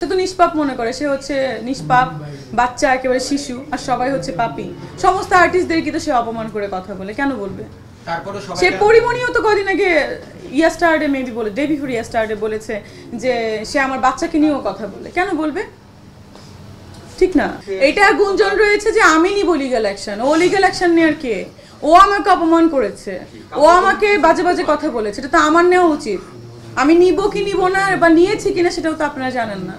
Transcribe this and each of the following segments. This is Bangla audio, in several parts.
সে তো নিষ্পাপ মনে করে, সে হচ্ছে নিষ্পাপ বাচ্চা, একেবারে শিশু, আর সবাই হচ্ছে পাপী। সমস্ত আর্টিস্টদেরকে তো সে অপমান করে কথা বলে, কেন বলবে? সে পরিমণিও তো কদিন আগে ইয়াস্টারডে মেবি বলে, ডে বিফোর ইয়াস্টারডে বলেছে যে সে আমার বাচ্চাকে নিয়েও কথা বলে, কেন বলবে? ঠিক না? এটা গুঞ্জন রয়েছে যে আমি নিব লিগ্যাল অ্যাকশন। ও লিগ্যাল অ্যাকশন নেওয়ার কে? ও আমাকে অপমান করেছে, ও আমাকে বাজে বাজে কথা বলেছে, এটা তো আমার নেওয়া উচিত। আমি নিব কি নিব না বা নিয়েছি কিনা সেটাও তো আপনারা জানেন না,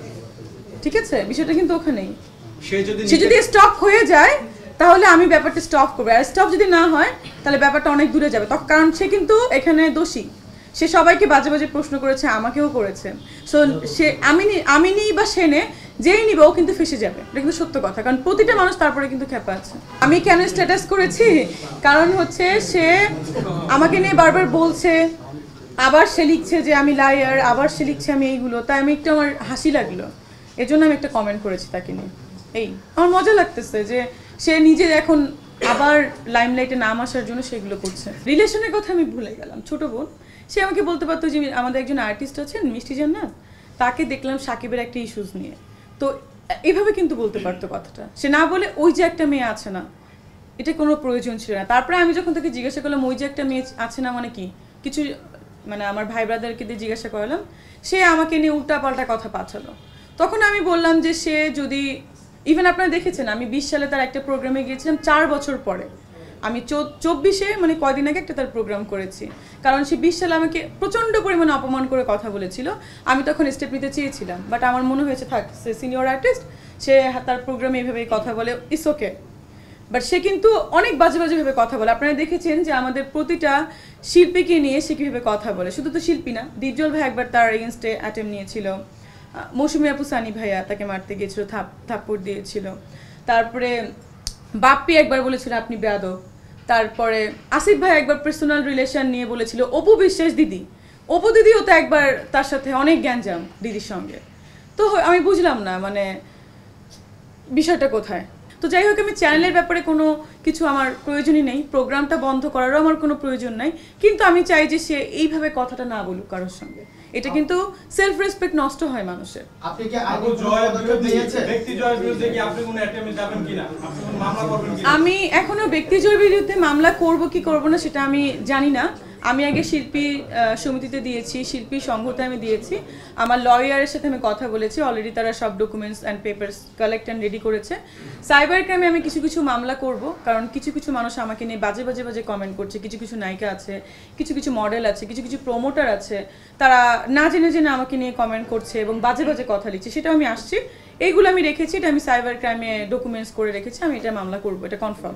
ঠিক আছে? বিষয়টা কিন্তু ওখানেই। সে যদি স্টপ হয়ে যায় তাহলে আমি ব্যাপারটা স্টপ করবো, আর স্টপ যদি না হয় তাহলে ব্যাপারটা অনেক দূরে যাবে। তখন কারণ সে কিন্তু এখানে দোষী, সে সবাইকে বাজে বাজে প্রশ্ন করেছে, আমাকেও করেছে। সো সে আমি নিই বা সে নে, যেই নিবে ও কিন্তু ফেসে যাবে, এটা কিন্তু সত্য কথা। কারণ প্রতিটা মানুষ তারপরে কিন্তু খেপা আছে। আমি কেন স্ট্যাটাস করেছি, কারণ হচ্ছে সে আমাকে নিয়ে বারবার বলছে, আবার সে লিখছে যে আমি লায়ার, আবার সে লিখছে আমি এইগুলো, তাই আমি একটু আমার হাসি লাগলো, এজন্য আমি একটা কমেন্ট করেছি তাকে নিয়ে। এই আমার মজা লাগতেছে যে সে নিজে এখন আবার লাইমলাইটে নাম আসার জন্য সেগুলো করছে। রিলেশনের কথা আমি ভুলে গেলাম। ছোট বোন, সে আমাকে বলতে পারতো যে আমাদের একজন আর্টিস্ট আছেন মিষ্টি জান্নাত, তাকে দেখলাম সাকিবের একটা ইস্যুস নিয়ে, তো এইভাবে কিন্তু বলতে পারতো কথাটা। সে না বলে ওই যে একটা মেয়ে আছে না, এটা কোনো প্রয়োজন ছিল না। তারপরে আমি যখন তাকে জিজ্ঞাসা করলাম ওই যে একটা মেয়ে আছে না মানে কি, কিছু মানে আমার ভাই ব্রাদারকে দিয়ে জিজ্ঞাসা করলাম, সে আমাকে নিয়ে উল্টাপাল্টা কথা পাঠালো। তখন আমি বললাম যে সে যদি ইভেন আপনারা দেখেছেন আমি 20 সালে তার একটা প্রোগ্রামে গিয়েছিলাম 4 বছর পরে। আমি 24-এ মানে কয়দিন আগে একটা তার প্রোগ্রাম করেছি, কারণ সে 20 সালে আমাকে প্রচণ্ড পরিমাণে অপমান করে কথা বলেছিল। আমি তখন স্টেপ নিতে চেয়েছিলাম, বাট আমার মনে হয়েছে থাক, সে সিনিয়র আর্টিস্ট, সে তার প্রোগ্রামে এইভাবেই কথা বলে, ইটস ওকে। বাট সে কিন্তু অনেক বাজে বাজেভাবে কথা বলে। আপনারা দেখেছেন যে আমাদের প্রতিটা শিল্পীকে নিয়ে সে কীভাবে কথা বলে। শুধু তো শিল্পী না, ডিপজল ভাই একবার তার এগেনস্টে অ্যাটেম্প নিয়েছিল, মৌসুমী আপু সানি ভাইয়া তাকে মারতে গিয়েছিল, থাপ্পড় দিয়েছিল। তারপরে বাপ্পি একবার বলেছিল আপনি বেয়াদব। তারপরে আসিফ ভাই একবার পার্সোনাল রিলেশন নিয়ে বলেছিল অপু বিশ্বাস দিদি, অপু দিদিও তো একবার তার সাথে অনেক গ্যাঞ্জাম দিদির সঙ্গে। তো আমি বুঝলাম না মানে বিষয়টা কোথায়। তো যাই হোক, আমি চ্যানেলের ব্যাপারে কোনো কিছু আমার প্রয়োজনই নেই, প্রোগ্রামটা বন্ধ করারও আমার কোনো প্রয়োজন নাই, কিন্তু আমি চাই যে সে এইভাবে কথাটা না বলুক কারোর সঙ্গে। এটা কিন্তু সেলফ রেসপেক্ট নষ্ট হয় মানুষের। আপনি কি আগে জয়ের বিরুদ্ধে ব্যক্তি জয়ের বিরুদ্ধে কি আপনি কোনো অ্যাটেম্পে যাবেন কিনা, আপনি কোনো মামলা করবেন কিনা? আমি এখনো ব্যক্তি জয়ের বিরুদ্ধে মামলা করব কি করব না সেটা আমি জানি না। আমি আগে শিল্পী সমিতিতে দিয়েছি, শিল্পী সংঘতে আমি দিয়েছি, আমার লয়ারের সাথে আমি কথা বলেছি, অলরেডি তারা সব documents and papers collect and ready করেছে। সাইবার ক্রাইমে আমি কিছু কিছু মামলা করব, কারণ কিছু কিছু মানুষ আমাকে নিয়ে বাজে বাজে বাজে কমেন্ট করছে, কিছু কিছু নায়িকা আছে, কিছু কিছু মডেল আছে, কিছু কিছু প্রমোটার আছে, তারা না জেনে জেনে আমাকে নিয়ে কমেন্ট করছে এবং বাজে বাজে কথা লিখছে, সেটাও আমি আসছি, এইগুলো আমি রেখেছি, এটা আমি সাইবার ক্রাইমে ডকুমেন্টস করে রেখেছি, আমি এটা মামলা করব, এটা কনফার্ম।